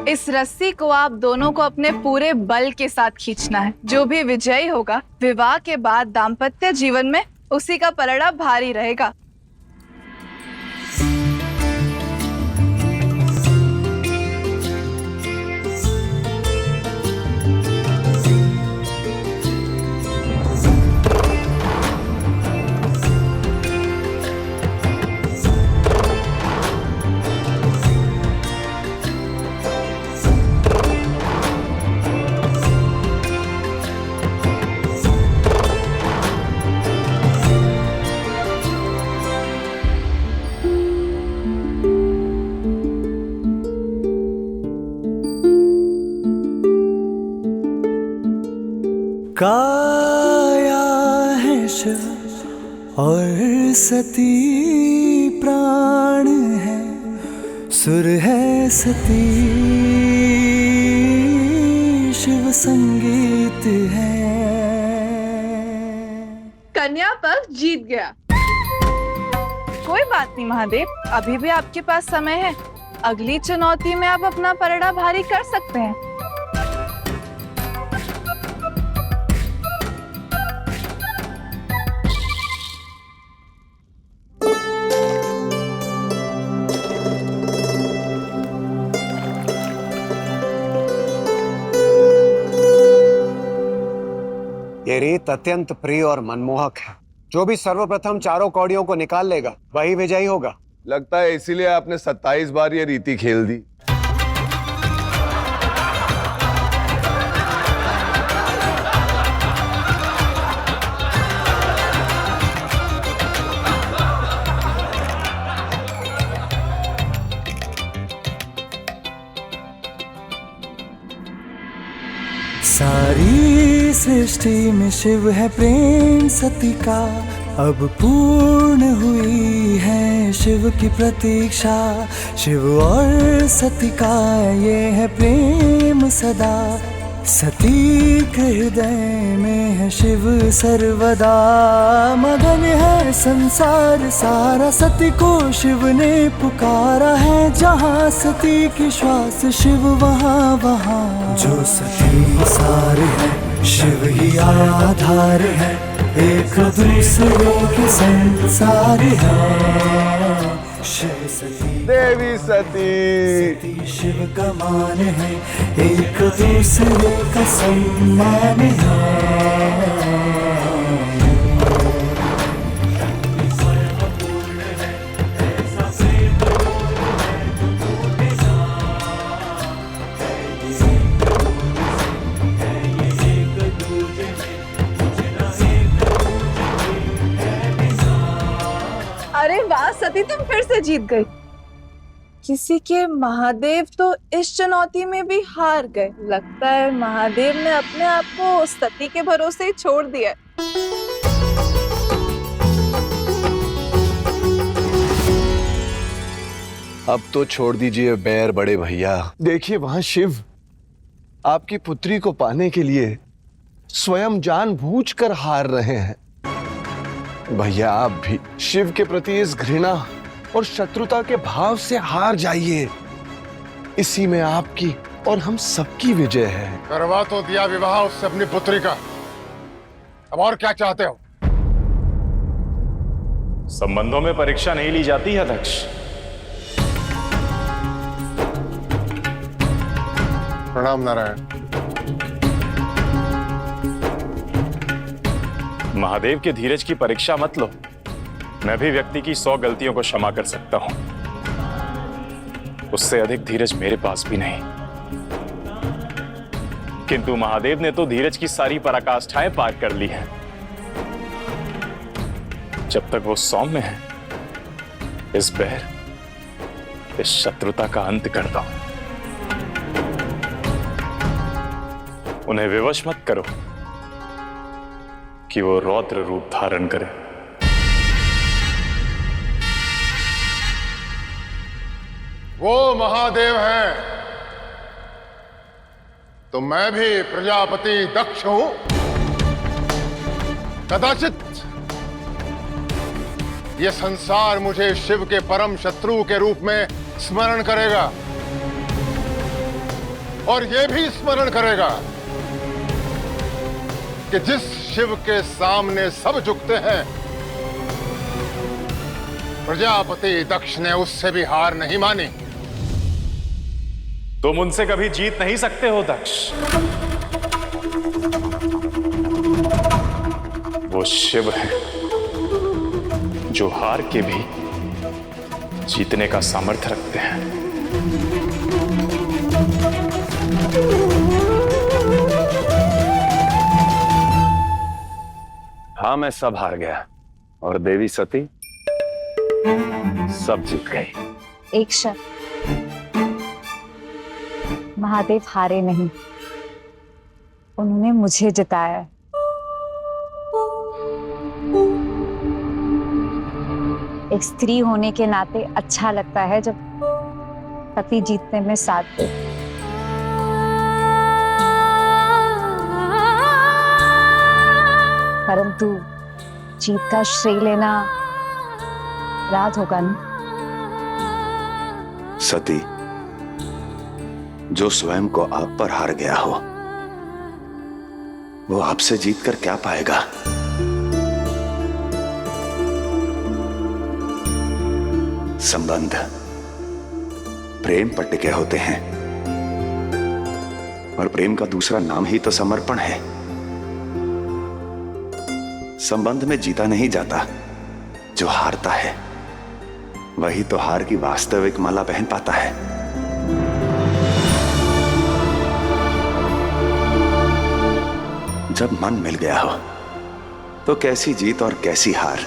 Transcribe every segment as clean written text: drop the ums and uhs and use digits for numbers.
इस रस्सी को आप दोनों को अपने पूरे बल के साथ खींचना है। जो भी विजयी होगा, विवाह के बाद दाम्पत्य जीवन में उसी का पलड़ा भारी रहेगा। काया है शिव और सती प्राण है, सुर है सती शिव संगीत है। कन्या पक्ष जीत गया। कोई बात नहीं महादेव, अभी भी आपके पास समय है। अगली चुनौती में आप अपना पलड़ा भारी कर सकते हैं। ये रीत अत्यंत प्रिय और मनमोहक है। जो भी सर्वप्रथम चारों कौड़ियों को निकाल लेगा वही विजयी होगा। लगता है इसीलिए आपने 27 बार ये रीति खेल दी। सारी सृष्टि में शिव है प्रेम सती का, अब पूर्ण हुई है शिव की प्रतीक्षा। शिव और सती का ये है प्रेम सदा, सती के हृदय में है शिव सर्वदा। मगन है संसार सारा, सती को शिव ने पुकारा है। जहाँ सती की श्वास शिव वहाँ वहाँ। जो सती सार है शिव ही आधार है, एक दूसरे के संसार है। शिव सती देवी सती, सती शिव का मान है, एक दूसरे का सम्मान है। अरे वाह सती, तुम फिर से जीत गई। किसी के महादेव तो इस चुनौती में भी हार गए। लगता है महादेव ने अपने आप को सती के भरोसे ही छोड़ दिया। अब तो छोड़ दीजिए बैर बड़े भैया। देखिए वहां शिव आपकी पुत्री को पाने के लिए स्वयं जानबूझकर हार रहे हैं। भैया आप भी शिव के प्रति इस घृणा और शत्रुता के भाव से हार जाइए। इसी में आपकी और हम सबकी विजय है। करवा तो दिया विवाह उससे अपनी पुत्री का, अब और क्या चाहते हो? संबंधों में परीक्षा नहीं ली जाती है अध्यक्ष। प्रणाम नारायण। महादेव के धीरज की परीक्षा मत लो। मैं भी व्यक्ति की 100 गलतियों को क्षमा कर सकता हूं, उससे अधिक धीरज मेरे पास भी नहीं। किंतु महादेव ने तो धीरज की सारी पराकाष्ठाएं पार कर ली हैं। जब तक वो सौम्य है, इस बैर, इस शत्रुता का अंत करता हूं। उन्हें विवश मत करो कि वो रौद्र रूप धारण करे। वो महादेव हैं तो मैं भी प्रजापति दक्ष हूं। कदाचित ये संसार मुझे शिव के परम शत्रु के रूप में स्मरण करेगा और ये भी स्मरण करेगा कि जिस शिव के सामने सब झुकते हैं, प्रजापति दक्ष ने उससे भी हार नहीं मानी। तुम उनसे कभी जीत नहीं सकते हो दक्ष। वो शिव है जो हार के भी जीतने का सामर्थ्य रखते हैं। हाँ, मैं सब हार गया और देवी सती सब जीत गई। एक शर्त, महादेव हारे नहीं, उन्होंने मुझे जिताया। एक स्त्री होने के नाते अच्छा लगता है जब पति जीतने में साथ दे। परंतु जीत का श्रेय लेना राज होगा ना। सती, जो स्वयं को आप पर हार गया हो, वो आपसे जीत कर क्या पाएगा? संबंध प्रेम पर टिके होते हैं और प्रेम का दूसरा नाम ही तो समर्पण है। संबंध में जीता नहीं जाता, जो हारता है वही तो हार की वास्तविक माला पहन पाता है। जब मन मिल गया हो तो कैसी जीत और कैसी हार।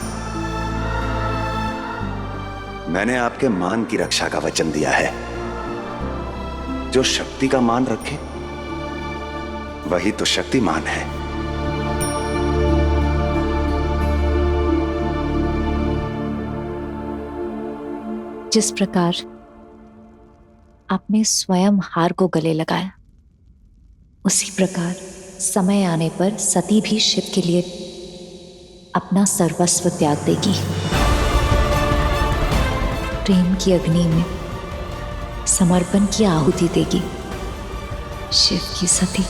मैंने आपके मान की रक्षा का वचन दिया है। जो शक्ति का मान रखे वही तो शक्तिमान है। जिस प्रकार आपने स्वयं हार को गले लगाया, उसी प्रकार समय आने पर सती भी शिव के लिए अपना सर्वस्व त्याग देगी। प्रेम की अग्नि में समर्पण की आहुति देगी शिव की सती।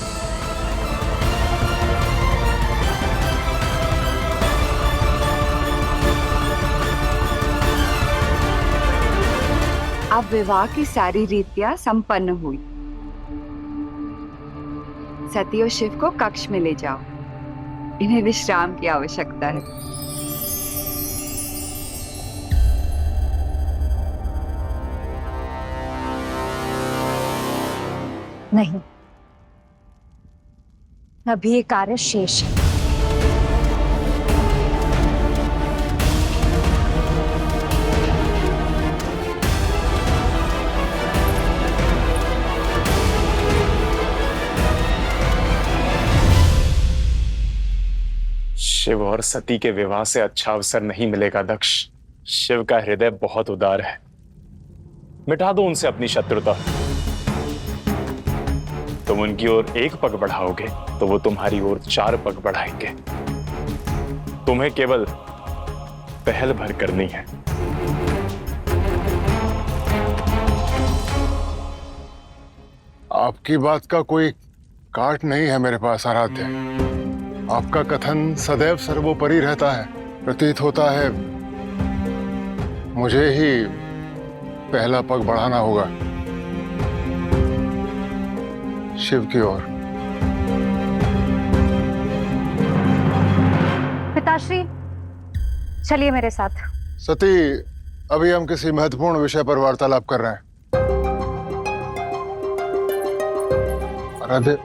अब विवाह की सारी रीतियां संपन्न हुई। सती और शिव को कक्ष में ले जाओ, इन्हें विश्राम की आवश्यकता है। नहीं, अभी ये कार्य शेष है। शिव और सती के विवाह से अच्छा अवसर नहीं मिलेगा दक्ष। शिव का हृदय बहुत उदार है, मिटा दो उनसे अपनी शत्रुता। तुम उनकी ओर एक पग बढ़ाओगे तो वो तुम्हारी ओर 4 पग बढ़ाएंगे। तुम्हें केवल पहल भर करनी है। आपकी बात का कोई काट नहीं है मेरे पास आराध्य। आपका कथन सदैव सर्वोपरि रहता है। प्रतीत होता है मुझे ही पहला पग बढ़ाना होगा शिव की ओर। पिताश्री, चलिए मेरे साथ। सती, अभी हम किसी महत्वपूर्ण विषय पर वार्तालाप कर रहे हैं। आराध्य,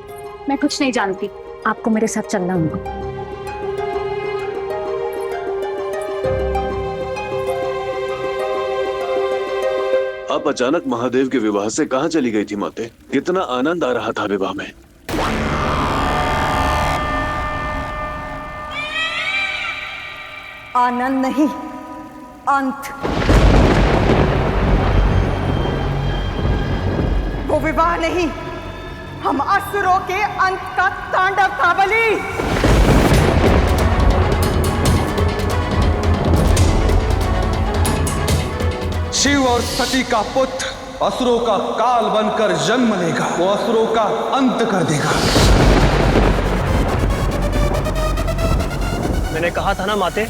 मैं कुछ नहीं जानती, आपको मेरे साथ चलना होगा। आप अचानक महादेव के विवाह से कहां चली गई थी माते? कितना आनंद आ रहा था विवाह में। आनंद नहीं, अंत। वो विवाह नहीं, हम असुरों के अंत का तांडव था बलि। और सती का पुत्र असुरों का काल बनकर जन्म लेगा। वो असुरों का अंत कर देगा। मैंने कहा था ना माते,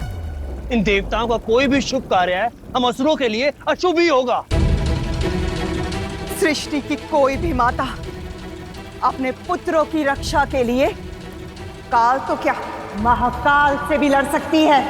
इन देवताओं का कोई भी शुभ कार्य है हम असुरों के लिए अशुभ ही होगा। सृष्टि की कोई भी माता अपने पुत्रों की रक्षा के लिए काल तो क्या महाकाल से भी लड़ सकती है।